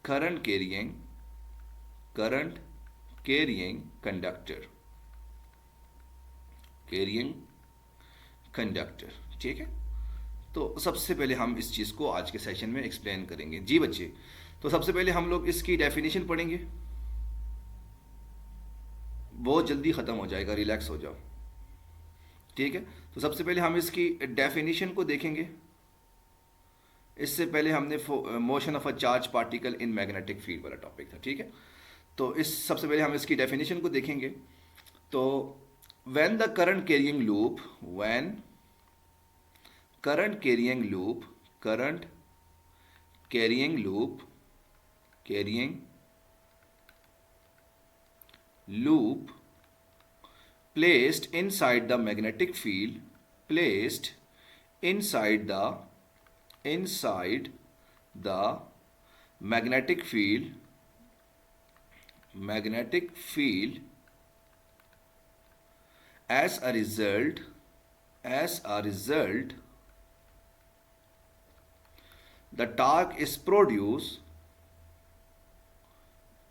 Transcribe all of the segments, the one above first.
current carrying conductor। ठीक है, तो सबसे पहले हम इस चीज़ को आज के सेशन में एक्सप्लेन करेंगे जी बच्चे। तो सबसे पहले हम लोग इसकी डेफिनेशन पढ़ेंगे, बहुत जल्दी ख़त्म हो जाएगा, रिलैक्स हो जाओ। ठीक है, तो सबसे पहले हम इसकी डेफिनेशन को देखेंगे। इससे पहले हमने motion of a charge particle in magnetic field वाला टॉपिक था। ठीक है, तो इस सबसे पहले हम इसकी डेफिनेशन को देखेंगे। तो when the current carrying loop current carrying loop placed inside the magnetic field inside the magnetic field as a result the torque is produced।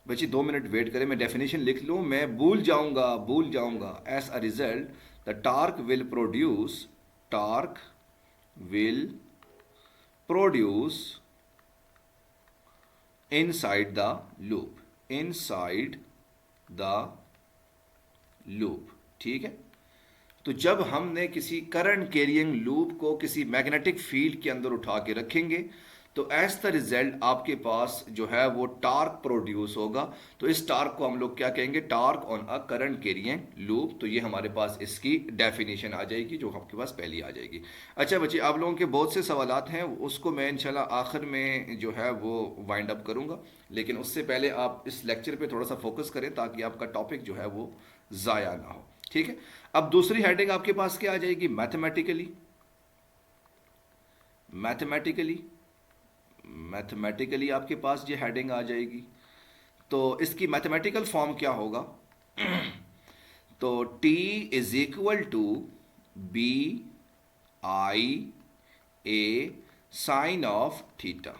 बच्ची 2 मिनट वेट करें, मैं डेफिनेशन लिख लूँ, मैं भूल जाऊंगा। As a result the torque will produce inside the loop. ठीक है, तो जब हमने किसी करंट कैरियंग लूप को किसी मैग्नेटिक फील्ड के अंदर उठा के रखेंगे तो एज द रिजल्ट आपके पास जो है वो टार्क प्रोड्यूस होगा। तो इस टार्क को हम लोग क्या कहेंगे, torque on a current carrying loop. तो ये हमारे पास इसकी डेफिनेशन आ जाएगी जो आपके पास पहली आ जाएगी। अच्छा बच्चे, आप लोगों के बहुत से सवालात हैं, उसको मैं इंशाल्लाह आखिर में जो है वो वाइंड अप करूँगा, लेकिन उससे पहले आप इस लेक्चर पर थोड़ा सा फोकस करें ताकि आपका टॉपिक जो है वो ज़ाया ना हो। ठीक है, अब दूसरी हेडिंग आपके पास क्या आ जाएगी, मैथमेटिकली आपके पास ये हेडिंग आ जाएगी। तो इसकी मैथमेटिकल फॉर्म क्या होगा तो T is equal to B I A sine of theta.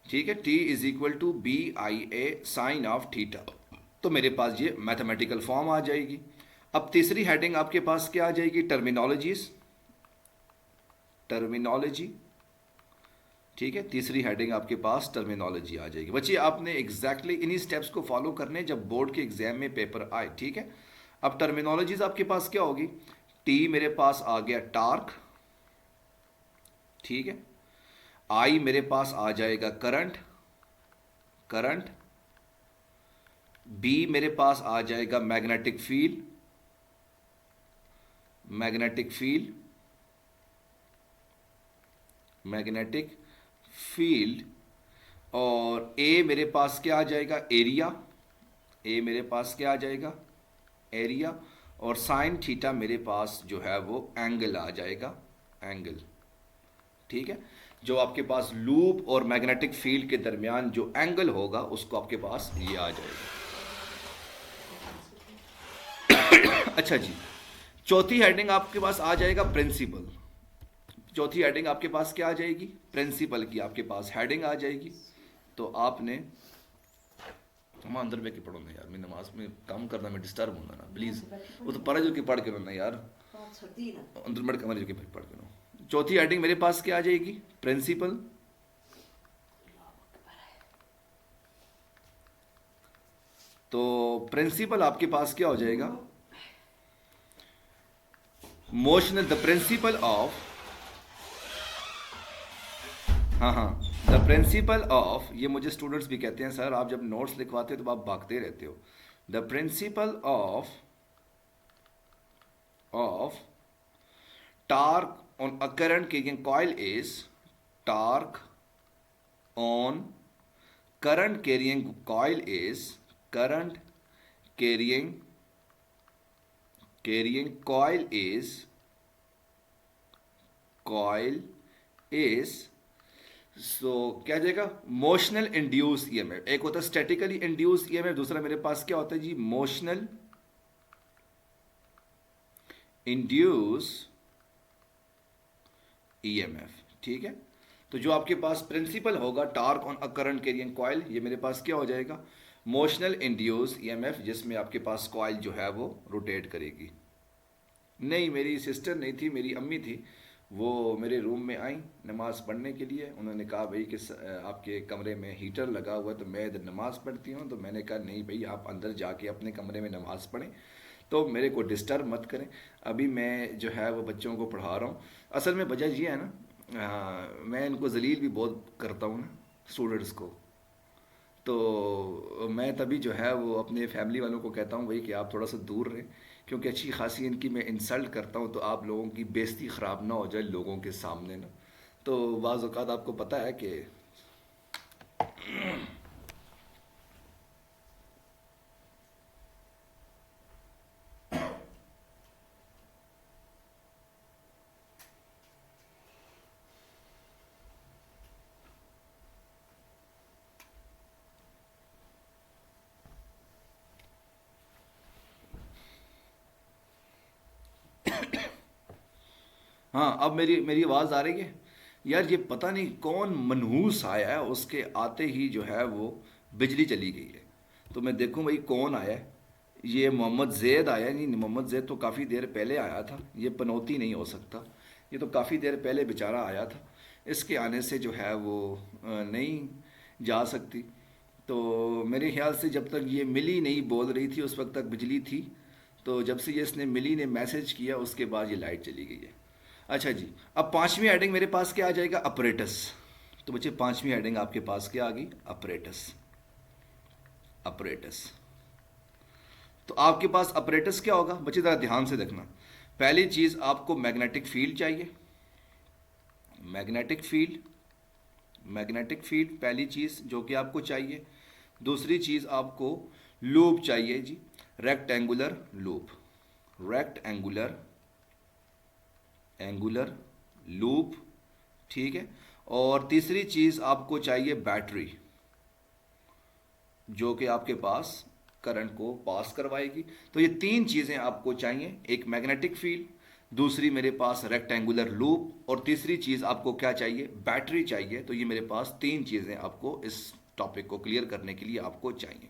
ठीक है, T is equal to B I A sine of theta. तो मेरे पास ये मैथमेटिकल फॉर्म आ जाएगी। अब तीसरी हेडिंग आपके पास क्या आ जाएगी, टर्मिनोलॉजी। ठीक है, तीसरी हेडिंग आपके पास टर्मिनोलॉजी आ जाएगी। बच्चे आपने एग्जैक्टली इन्हीं स्टेप्स को फॉलो करने जब बोर्ड के एग्जाम में पेपर आए। ठीक है, अब टर्मिनोलॉजीज आपके पास क्या होगी, टी मेरे पास आ गया टार्क। ठीक है, आई मेरे पास आ जाएगा करंट, बी मेरे पास आ जाएगा मैग्नेटिक फील्ड, और ए मेरे पास क्या आ जाएगा, एरिया, और साइन थीटा मेरे पास जो है वो एंगल आ जाएगा, ठीक है, जो आपके पास लूप और मैग्नेटिक फील्ड के दरमियान जो एंगल होगा उसको आपके पास ये आ जाएगा। अच्छा जी, चौथी हेडिंग आपके पास आ जाएगा प्रिंसिपल। चौथी हेडिंग आपके पास क्या आ जाएगी, प्रिंसिपल की आपके पास हेडिंग आ जाएगी। तो आपने हम अंदर बैठ के पढ़ो ना यार, मैं नमाज में काम करना, मैं डिस्टर्ब होना ना प्लीज, वो तो पढ़ जो के पढ़ के ना यार, अंदर बैठ के जो के पढ़ के ना। चौथी हेडिंग मेरे पास क्या आ जाएगी, प्रिंसिपल। तो प्रिंसिपल आपके पास क्या हो जाएगा, मोशनल, द प्रिंसिपल ऑफ, हाँ, द प्रिंसिपल ऑफ, ये मुझे स्टूडेंट्स भी कहते हैं सर आप जब नोट्स लिखवाते हो तो आप भागते रहते हो। The principle of torque on a current carrying coil is, torque on current carrying coil is, current carrying coil is so क्या जाएगा, मोशनल इंड्यूस ईएमएफ। एक होता है स्टैटिकली इंड्यूस ईएमएफ, दूसरा मेरे पास क्या होता है जी, मोशनल इंड्यूस ईएमएफ। ठीक है, तो जो आपके पास प्रिंसिपल होगा torque on a current carrying coil, ये मेरे पास क्या हो जाएगा, मोशनल इंड्यूस ईएमएफ, जिसमें आपके पास कॉइल जो है वो रोटेट करेगी। नहीं, मेरी सिस्टर नहीं थी, मेरी अम्मी थी। वो मेरे रूम में आई नमाज़ पढ़ने के लिए। उन्होंने कहा भाई कि आपके कमरे में हीटर लगा हुआ है तो मैं इधर नमाज़ पढ़ती हूँ। तो मैंने कहा नहीं भाई, आप अंदर जाके अपने कमरे में नमाज़ पढ़ें, तो मेरे को डिस्टर्ब मत करें। अभी मैं जो है वो बच्चों को पढ़ा रहा हूँ। असल में वजह ये है ना, मैं इनको जलील भी बहुत करता हूँ ना स्टूडेंट्स को। तो मैं तभी जो है वो अपने फैमिली वालों को कहता हूँ भाई कि आप थोड़ा सा दूर रहें, क्योंकि अच्छी खासी इनकी मैं इंसल्ट करता हूँ तो आप लोगों की बेइज्जती ख़राब ना हो जाए लोगों के सामने ना। तो बाज़ औक़ात आपको पता है कि हाँ, अब मेरी मेरी आवाज़ आ रही है। यार ये पता नहीं कौन मनहूस आया है, उसके आते ही जो है वो बिजली चली गई है। तो मैं देखूं भाई कौन आया है। ये मोहम्मद जैद आया है। नहीं, मोहम्मद जैद तो काफ़ी देर पहले आया था, ये पनौती नहीं हो सकता। ये तो काफ़ी देर पहले बेचारा आया था। इसके आने से जो है वो नहीं जा सकती। तो मेरे ख्याल से जब तक ये मिली नहीं बोल रही थी उस वक्त तक बिजली थी। तो जब से ये इसने मिली ने मैसेज किया उसके बाद ये लाइट चली गई है। अच्छा जी, अब पांचवी हेडिंग मेरे पास क्या आ जाएगा, अपरेटस। तो बच्चे पांचवी हेडिंग आपके पास क्या आ गई, अपरेटस। अपरेटस। तो आपके पास अपरेटस क्या होगा बच्चे, ज़रा ध्यान से देखना। पहली चीज़ आपको मैग्नेटिक फील्ड चाहिए। मैग्नेटिक फील्ड, मैग्नेटिक फील्ड पहली चीज़ जो कि आपको चाहिए। दूसरी चीज़ आपको लूप चाहिए जी, rectangular loop. Rectangular angular loop, ठीक है। और तीसरी चीज़ आपको चाहिए बैटरी, जो कि आपके पास करंट को पास करवाएगी। तो ये तीन चीज़ें आपको चाहिए, एक मैग्नेटिक फील्ड, दूसरी मेरे पास रेक्टेंगुलर लूप, और तीसरी चीज़ आपको क्या चाहिए, बैटरी चाहिए। तो ये मेरे पास तीन चीज़ें आपको इस टॉपिक को क्लियर करने के लिए आपको चाहिए।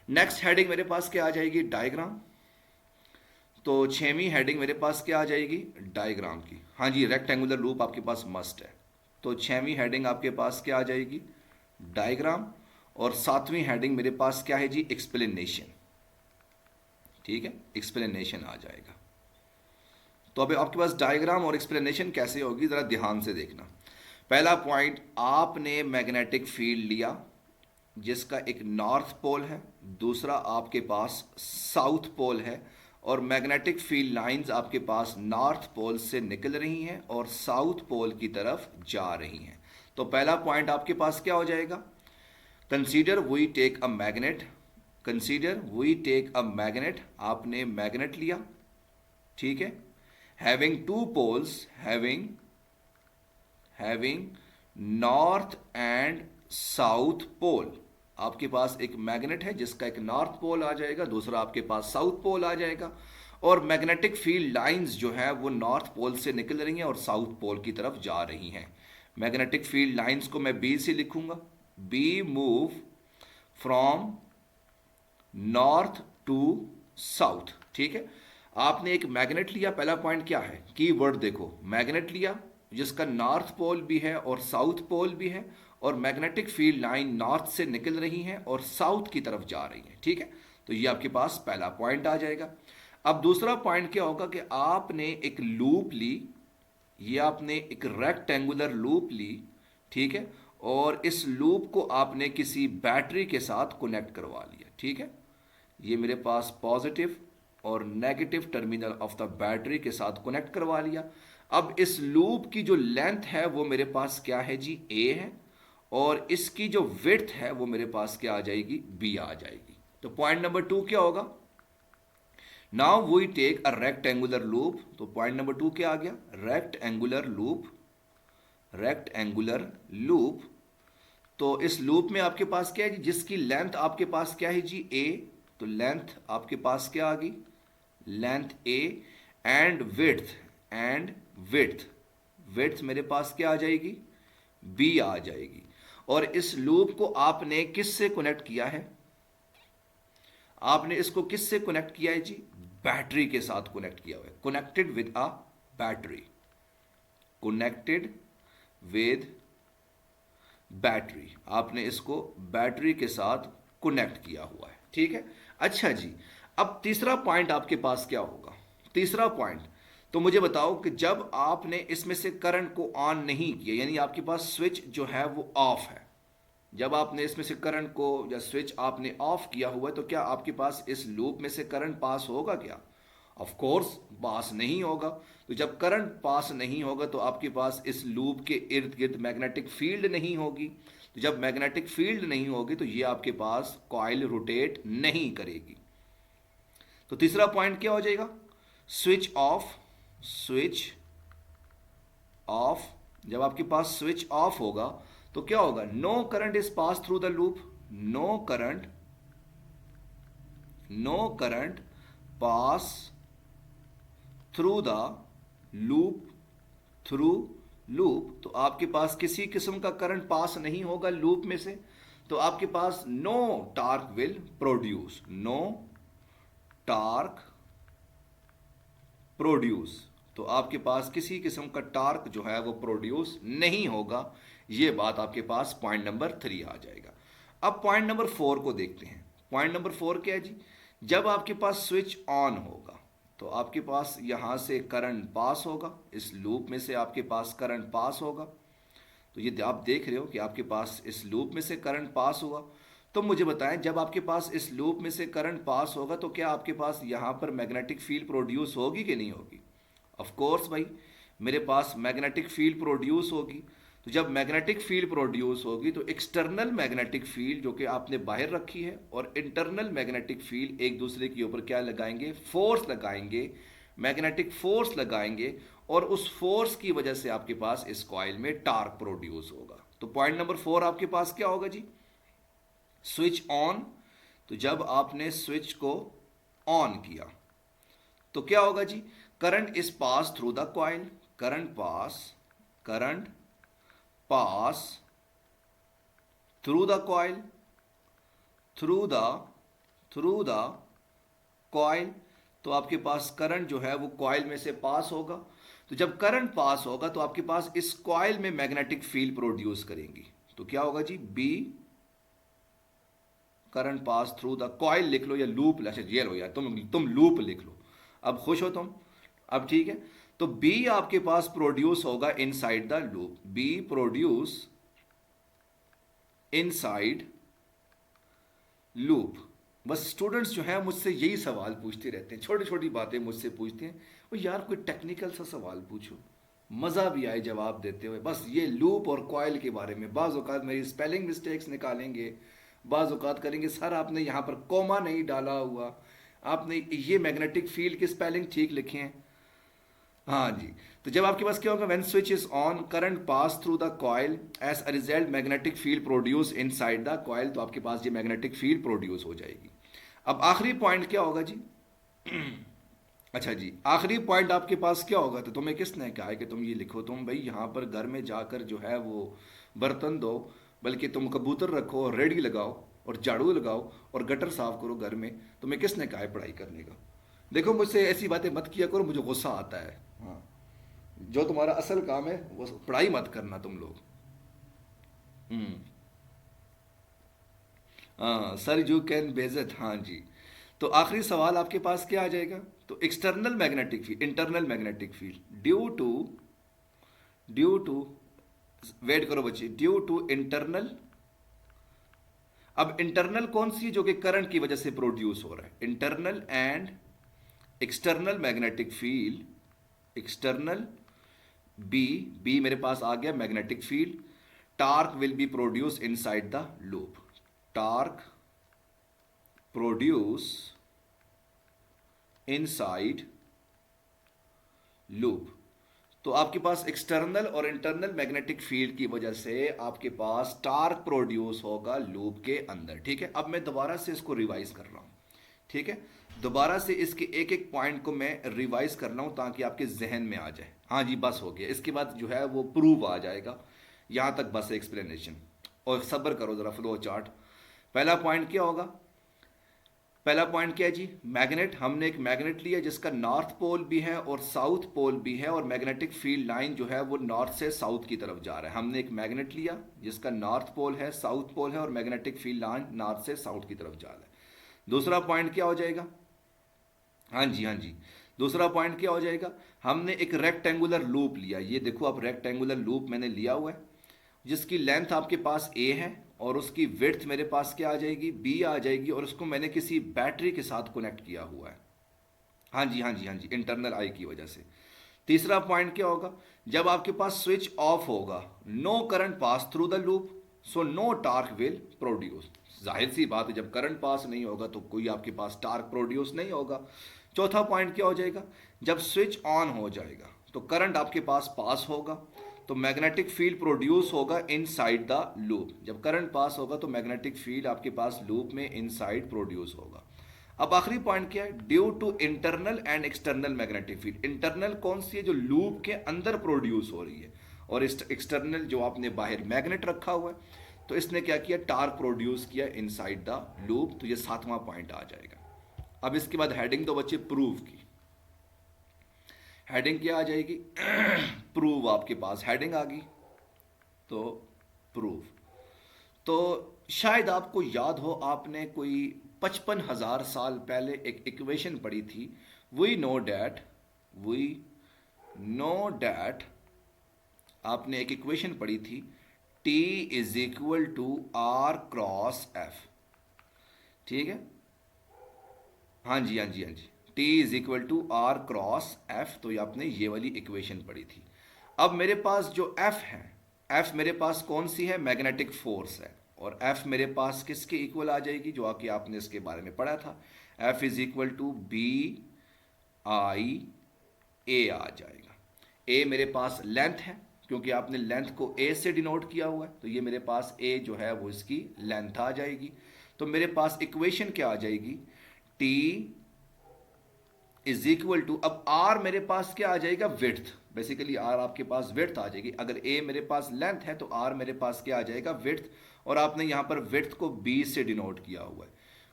नेक्स्ट हेडिंग मेरे पास क्या आ जाएगी, डायग्राम। तो छवीं हेडिंग मेरे पास क्या आ जाएगी, डायग्राम की। हाँ जी, रेक्टेंगुलर लूप आपके पास मस्ट है। तो छवीं हेडिंग आपके पास क्या आ जाएगी, डायग्राम। और सातवीं हेडिंग मेरे पास क्या है जी, एक्सप्लेनेशन। ठीक है, एक्सप्लेनेशन आ जाएगा। तो अभी आपके पास डायग्राम और एक्सप्लेनेशन कैसे होगी, ज़रा ध्यान से देखना। पहला पॉइंट, आपने मैग्नेटिक फील्ड लिया जिसका एक नॉर्थ पोल है, दूसरा आपके पास साउथ पोल है, और मैग्नेटिक फील्ड लाइंस आपके पास नॉर्थ पोल से निकल रही हैं और साउथ पोल की तरफ जा रही हैं। तो पहला पॉइंट आपके पास क्या हो जाएगा, consider we take a magnet. Consider we take a magnet, आपने मैग्नेट लिया, ठीक है। Having two poles, having having north and south pole. आपके पास एक मैग्नेट है जिसका एक नॉर्थ पोल आ जाएगा, दूसरा आपके पास साउथ पोल आ जाएगा। और मैग्नेटिक फील्ड लाइंस जो है वो नॉर्थ पोल से निकल रही हैं और साउथ पोल की तरफ जा रही हैं। मैग्नेटिक फील्ड लाइंस को मैं बी से लिखूंगा, B move from north to south, ठीक है। आपने एक मैग्नेट लिया, पहला पॉइंट क्या है, की वर्ड देखो, मैग्नेट लिया जिसका नॉर्थ पोल भी है और साउथ पोल भी है, और मैग्नेटिक फील्ड लाइन नॉर्थ से निकल रही है और साउथ की तरफ जा रही है, ठीक है। तो ये आपके पास पहला पॉइंट आ जाएगा। अब दूसरा पॉइंट क्या होगा कि आपने एक लूप ली, ये आपने एक रेक्टेंगुलर लूप ली, ठीक है। और इस लूप को आपने किसी बैटरी के साथ कनेक्ट करवा लिया, ठीक है। ये मेरे पास पॉजिटिव और negative terminal of the battery के साथ कनेक्ट करवा लिया। अब इस लूप की जो लेंथ है वो मेरे पास क्या है जी, ए है, और इसकी जो विड्थ है वो मेरे पास क्या आ जाएगी, बी आ जाएगी। तो पॉइंट नंबर 2 क्या होगा, now we take a rectangular loop. तो पॉइंट नंबर 2 क्या आ गया, रेक्टेंगुलर लूप। Rectangular loop. तो इस लूप में आपके पास क्या है जी, जिसकी लेंथ आपके पास क्या है जी, ए। तो लेंथ आपके पास क्या आ गई, length A, and width, and width, width मेरे पास क्या आ जाएगी, बी आ जाएगी। और इस लूप को आपने किससे कनेक्ट किया है? आपने इसको किससे कनेक्ट किया है जी? बैटरी के साथ कनेक्ट किया हुआ है, connected with a battery, connected with battery. आपने इसको बैटरी के साथ कनेक्ट किया हुआ है, ठीक है। अच्छा जी, अब तीसरा पॉइंट आपके पास क्या होगा? तीसरा पॉइंट, तो मुझे बताओ कि जब आपने इसमें से करंट को ऑन नहीं किया, यानी आपके पास स्विच जो है वो ऑफ है, जब आपने इसमें से करंट को या स्विच आपने ऑफ किया हुआ है, तो क्या आपके पास इस लूप में से करंट पास होगा क्या? ऑफ कोर्स पास नहीं होगा। तो जब करंट पास नहीं होगा तो आपके पास इस लूप के इर्द गिर्द मैग्नेटिक फील्ड नहीं होगी। तो जब मैग्नेटिक फील्ड नहीं होगी तो ये आपके पास कॉइल रोटेट नहीं करेगी। तो तीसरा पॉइंट क्या हो जाएगा? Switch off, switch off. जब आपके पास स्विच ऑफ होगा तो क्या होगा? No current is pass through the loop, no current, no current pass through the loop, through loop. तो आपके पास किसी किस्म का करंट पास नहीं होगा लूप में से, तो आपके पास no torque will produce, no torque produce. तो आपके पास किसी किस्म का टार्क जो है वो प्रोड्यूस नहीं होगा। ये बात आपके पास पॉइंट नंबर 3 आ जाएगा। अब पॉइंट नंबर 4 को देखते हैं। पॉइंट नंबर 4 क्या है जी? जब आपके पास स्विच ऑन होगा तो आपके पास यहां से करंट पास होगा, इस लूप में से आपके पास करंट पास होगा। तो ये आप देख रहे हो कि आपके पास इस लूप में से करंट पास हुआ। तो मुझे बताएं, जब आपके पास इस लूप में से करंट पास होगा तो क्या आपके पास यहां पर मैग्नेटिक फील्ड प्रोड्यूस होगी कि नहीं होगी? ऑफ कोर्स भाई, मेरे पास मैग्नेटिक फील्ड प्रोड्यूस होगी। तो जब मैग्नेटिक फील्ड प्रोड्यूस होगी तो एक्सटर्नल मैग्नेटिक फील्ड जो कि आपने बाहर रखी है और इंटरनल मैग्नेटिक फील्ड एक दूसरे के ऊपर क्या लगाएंगे? फोर्स लगाएंगे, मैग्नेटिक फोर्स लगाएंगे, और उस फोर्स की वजह से आपके पास इस कॉइल में टार्क प्रोड्यूस होगा। तो पॉइंट नंबर 4 आपके पास क्या होगा जी? Switch on. तो जब आपने स्विच को ऑन किया तो क्या होगा जी? Current is pass through the coil, current pass, current pass through the coil, through the coil. तो आपके पास करंट जो है वो कॉइल में से पास होगा। तो जब करंट पास होगा तो आपके पास इस कॉइल में मैग्नेटिक फील्ड प्रोड्यूस करेंगी। तो क्या होगा जी? B current pass through the coil लिख लो या लूप, अच्छा ये लो यार, तुम लूप लिख लो। अब खुश हो तुम? अब ठीक है। तो बी आपके पास प्रोड्यूस होगा inside the loop, B produce inside loop. बस स्टूडेंट्स जो है मुझसे यही सवाल पूछते रहते हैं, छोटी छोटी बातें मुझसे पूछते हैं, वो यार कोई टेक्निकल सा सवाल पूछो, मज़ा भी आए जवाब देते हुए। बस ये लूप और कॉइल के बारे में बाज़ औक़ात मेरी स्पेलिंग मिस्टेक्स निकालेंगे, बाज़ औक़ात करेंगे सर आपने यहाँ पर कॉमा नहीं डाला हुआ, आपने ये मैग्नेटिक फील्ड की स्पेलिंग ठीक लिखे हैं। हाँ जी। तो जब आपके पास क्या होगा? When switch is on current pass through the coil, as a result magnetic field produce inside the coil. तो आपके पास ये मैग्नेटिक फील्ड प्रोड्यूस हो जाएगी। अब आखिरी पॉइंट क्या होगा जी? अच्छा जी, आखिरी पॉइंट आपके पास क्या होगा? तो तुम्हें किसने कहा है कि तुम ये लिखो? तुम भाई यहाँ पर घर में जाकर जो है वो बर्तन दो, बल्कि तुम कबूतर रखो और रेडी लगाओ और झाड़ू लगाओ और गटर साफ करो घर में। तुम्हें किसने कहा है पढ़ाई करने का? देखो मुझसे ऐसी बातें मत किया करो, मुझे गुस्सा आता है। हाँ, जो तुम्हारा असल काम है वो पढ़ाई मत करना तुम लोग। हम्म। हाँ सर, यू कैन बेजत। हाँ जी। तो आखिरी सवाल आपके पास क्या आ जाएगा? तो external magnetic field, internal magnetic field due to wait करो बच्चे, ड्यू टू इंटरनल। अब इंटरनल कौन सी है? जो कि करंट की वजह से प्रोड्यूस हो रहा है। Internal and external magnetic field, external B मेरे पास आ गया magnetic field. Torque will be produce inside the loop, torque produce inside loop. तो आपके पास एक्सटर्नल और इंटरनल मैग्नेटिक फील्ड की वजह से आपके पास टार्क प्रोड्यूस होगा लूप के अंदर। ठीक है, अब मैं दोबारा से इसको रिवाइज कर रहा हूं। ठीक है, दोबारा से इसके एक एक पॉइंट को मैं रिवाइज कर रहा हूं ताकि आपके जहन में आ जाए। हाँ जी, बस हो गया। इसके बाद जो है वो प्रूव आ जाएगा। यहाँ तक बस एक्सप्लेनेशन, और सब्र करो ज़रा फ्लो चार्ट। पहला पॉइंट क्या होगा? पहला पॉइंट क्या है जी? मैग्नेट। हमने एक मैग्नेट लिया जिसका नॉर्थ पोल भी है और साउथ पोल भी है, और मैग्नेटिक फील्ड लाइन जो है वो नॉर्थ से साउथ की तरफ जा रहा है। हमने एक मैग्नेट लिया जिसका नॉर्थ पोल है, साउथ पोल है, और मैग्नेटिक फील्ड लाइन नॉर्थ से साउथ की तरफ जा रहा है। दूसरा पॉइंट क्या हो जाएगा? हाँ जी, हाँ जी, दूसरा पॉइंट क्या हो जाएगा? हमने एक रेक्टेंगुलर लूप लिया। ये देखो आप, रेक्टेंगुलर लूप मैंने लिया हुआ है जिसकी लेंथ आपके पास ए है और उसकी विड्थ मेरे पास क्या आ जाएगी? बी आ जाएगी, और उसको मैंने किसी बैटरी के साथ कनेक्ट किया हुआ है। हाँ जी, हाँ जी, हाँ जी, इंटरनल आई की वजह से। तीसरा पॉइंट क्या होगा? जब आपके पास स्विच ऑफ होगा, no current pass through the loop, so no torque will produce. जाहिर सी बात है, जब करंट पास नहीं होगा तो कोई आपके पास टार्क प्रोड्यूस नहीं होगा। चौथा पॉइंट क्या हो जाएगा? जब स्विच ऑन हो जाएगा तो करंट आपके पास होगा, तो मैग्नेटिक फील्ड प्रोड्यूस होगा इनसाइड द लूप। जब करंट पास होगा तो मैग्नेटिक फील्ड आपके पास लूप में इनसाइड प्रोड्यूस होगा। अब आखिरी पॉइंट क्या है? Due to internal and external magnetic field. Internal कौन सी है? जो लूप के अंदर प्रोड्यूस हो रही है, और एक्सटर्नल जो आपने बाहर मैग्नेट रखा हुआ है, तो इसने क्या किया? टार्क प्रोड्यूस किया इनसाइड द लूप। तो ये सातवां पॉइंट आ जाएगा। अब इसके बाद हेडिंग तो बच्चे प्रूव की। हेडिंग क्या आ जाएगी? प्रूव। आपके पास हेडिंग आ गई तो प्रूव। तो शायद आपको याद हो, आपने कोई 55,000 साल पहले एक इक्वेशन पढ़ी थी। वी नो डैट आपने एक इक्वेशन पढ़ी थी, T is equal to R cross F. ठीक है? हाँ जी, हाँ जी, हाँ जी, T is equal to R cross F. तो ये आपने ये वाली इक्वेशन पढ़ी थी। अब मेरे पास जो एफ है, एफ मेरे पास कौन सी है? मैग्नेटिक फोर्स है। और एफ मेरे पास किसके इक्वल आ जाएगी? जो आके आपने इसके बारे में पढ़ा था, F is equal to B I A आ जाएगा। ए मेरे पास लेंथ है, क्योंकि आपने लेंथ को ए से डिनोट किया हुआ है, तो ये मेरे पास ए जो है वो इसकी लेंथ आ जाएगी। तो मेरे पास इक्वेशन क्या आ जाएगी? टी इज इक्वल टू, अब आर मेरे पास क्या आ जाएगा? विड्थ। बेसिकली आर आपके पास विड्थ आ जाएगी। अगर ए मेरे पास लेंथ है तो आर मेरे पास क्या आ जाएगा? विड्थ। और आपने यहां पर विड्थ को बी से डिनोट किया हुआ है।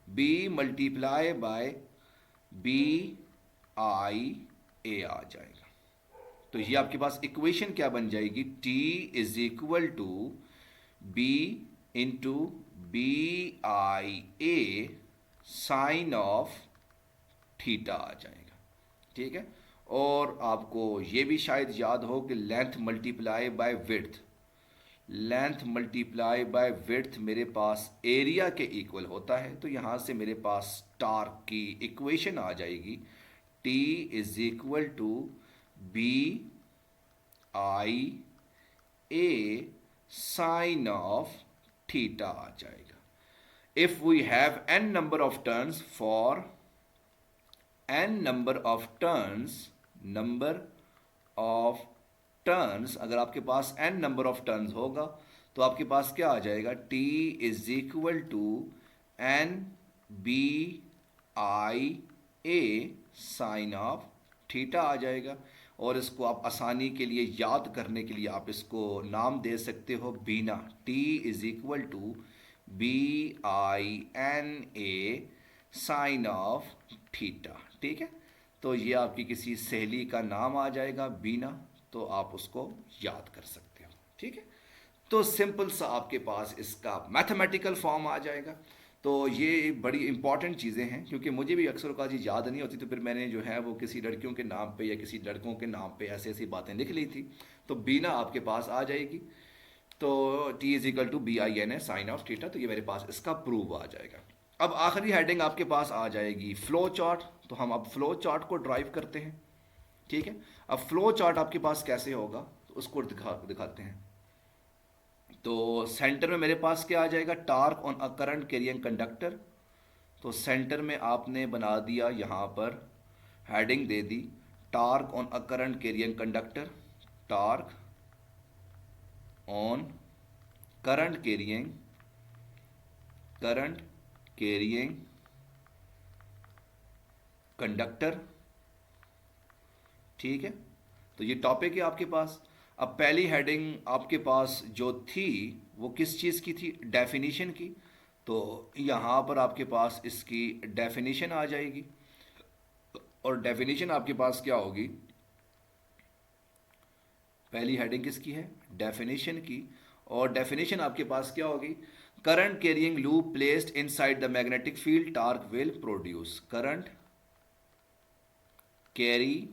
B multiply by B I A आ जाएगा। तो ये आपके पास इक्वेशन क्या बन जाएगी? T is equal to B into B I A sine of theta आ जाएगा। ठीक है? और आपको ये भी शायद याद हो कि length multiply by width, length multiply by width मेरे पास एरिया के इक्वल होता है। तो यहां से मेरे पास टार्क की इक्वेशन आ जाएगी, T is equal to B I A sine of theta आ जाएगा। If we have N number of turns, for n number of turns, number of turns, अगर आपके पास n number of turns होगा तो आपके पास क्या आ जाएगा? t is equal to n b i a sin of theta आ जाएगा। और इसको आप आसानी के लिए याद करने के लिए आप इसको नाम दे सकते हो Bina. t is equal to b i n a sine of theta. ठीक है? तो ये आपकी किसी सहेली का नाम आ जाएगा बीना, तो आप उसको याद कर सकते हो। ठीक है? तो सिंपल सा आपके पास इसका मैथमेटिकल फॉर्म आ जाएगा। तो ये बड़ी इंपॉर्टेंट चीज़ें हैं, क्योंकि मुझे भी अक्सर का चीज़ याद नहीं होती, तो फिर मैंने जो है वो किसी लड़कियों के नाम पे या किसी लड़कों के नाम पे ऐसी ऐसी बातें लिख ली थी। तो बीना आपके पास आ जाएगी। तो T is equal to B I N A sine of theta. तो ये मेरे पास इसका प्रूव आ जाएगा। अब आखिरी हेडिंग आपके पास आ जाएगी फ्लो चार्ट। तो हम अब फ्लो चार्ट को ड्राइव करते हैं। ठीक है? अब फ्लो चार्ट आपके पास कैसे होगा तो उसको दिखाते हैं। तो सेंटर में मेरे पास क्या आ जाएगा? Torque on a current carrying conductor. तो सेंटर में आपने बना दिया, यहाँ पर heading they the, torque on a current carrying conductor. Torque on current carrying conductor. ठीक है? तो ये टॉपिक है आपके पास। अब पहली हेडिंग आपके पास जो थी वो किस चीज़ की थी? डेफिनेशन की। तो यहाँ पर आपके पास इसकी डेफिनेशन आ जाएगी, और डेफिनेशन आपके पास क्या होगी? पहली हेडिंग किसकी है? डेफिनेशन की। और डेफिनेशन आपके पास क्या होगी? Current carrying loop placed inside the magnetic field torque will produce. Current carry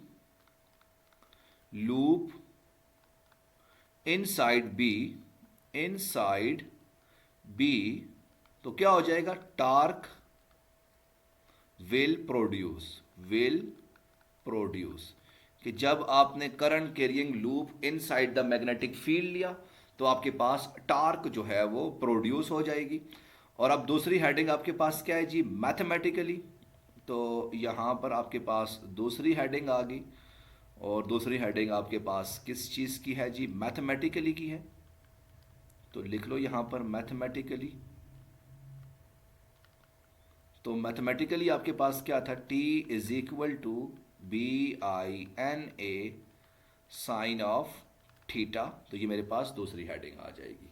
loop inside B, inside B, तो क्या हो जाएगा? Torque will produce, will produce. कि जब आपने current carrying loop inside the magnetic field लिया तो आपके पास टार्क जो है वो प्रोड्यूस हो जाएगी। और अब दूसरी हेडिंग आपके पास क्या है जी? मैथमेटिकली। तो यहाँ पर आपके पास दूसरी हेडिंग आ गई, और दूसरी हेडिंग आपके पास किस चीज़ की है जी? मैथमेटिकली की है। तो लिख लो यहाँ पर मैथमेटिकली। तो मैथमेटिकली आपके पास क्या था? T is equal to BINA sine of theta. तो ये मेरे पास दूसरी हेडिंग आ जाएगी।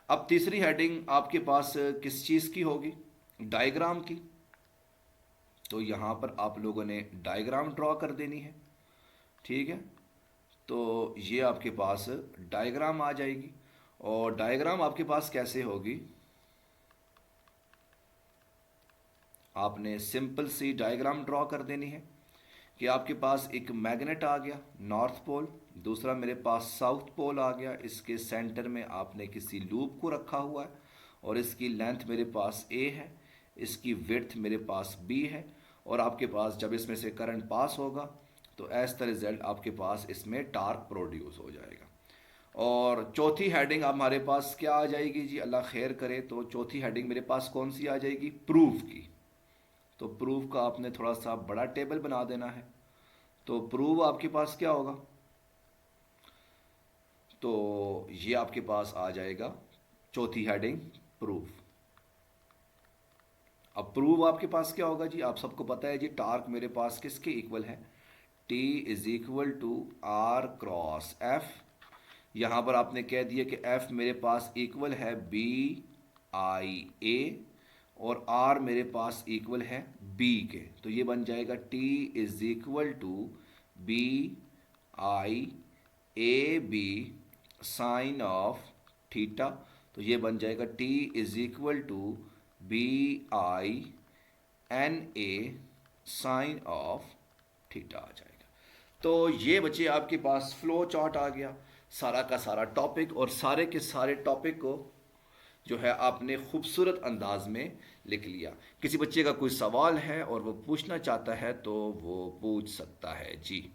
अब तीसरी हेडिंग आपके पास किस चीज़ की होगी? डायग्राम की। तो यहाँ पर आप लोगों ने डायग्राम ड्रॉ कर देनी है, ठीक है। तो ये आपके पास डायग्राम आ जाएगी, और डायग्राम आपके पास कैसे होगी? आपने सिंपल सी डायग्राम ड्रॉ कर देनी है कि आपके पास एक मैग्नेट आ गया नॉर्थ पोल, दूसरा मेरे पास साउथ पोल आ गया। इसके सेंटर में आपने किसी लूप को रखा हुआ है, और इसकी लेंथ मेरे पास A है, इसकी विड्थ मेरे पास B है, और आपके पास जब इसमें से करंट पास होगा तो एज द रिजल्ट आपके पास इसमें टार्क प्रोड्यूस हो जाएगा। और चौथी हेडिंग हमारे पास क्या आ जाएगी जी? अल्लाह खैर करे तो चौथी हेडिंग मेरे पास कौन सी आ जाएगी? प्रूफ की। तो प्रूफ का आपने थोड़ा सा बड़ा टेबल बना देना है। तो प्रूफ आपके पास क्या होगा? तो ये आपके पास आ जाएगा चौथी हेडिंग, प्रूफ। अब प्रूफ आपके पास क्या होगा जी? आप सबको पता है जी, टार्क मेरे पास किसके इक्वल है? T is equal to R cross F। यहाँ पर आपने कह दिया कि F मेरे पास इक्वल है BIA, और R मेरे पास इक्वल है B के। तो ये बन जाएगा T is equal to BIAB sine of theta. तो ये बन जाएगा T is equal to BINA sine of theta आ जाएगा। तो ये बच्चे आपके पास फ्लो चार्ट आ गया, सारा का सारा टॉपिक, और सारे के सारे टॉपिक को जो है आपने खूबसूरत अंदाज में लिख लिया। किसी बच्चे का कोई सवाल है और वो पूछना चाहता है तो वो पूछ सकता है जी।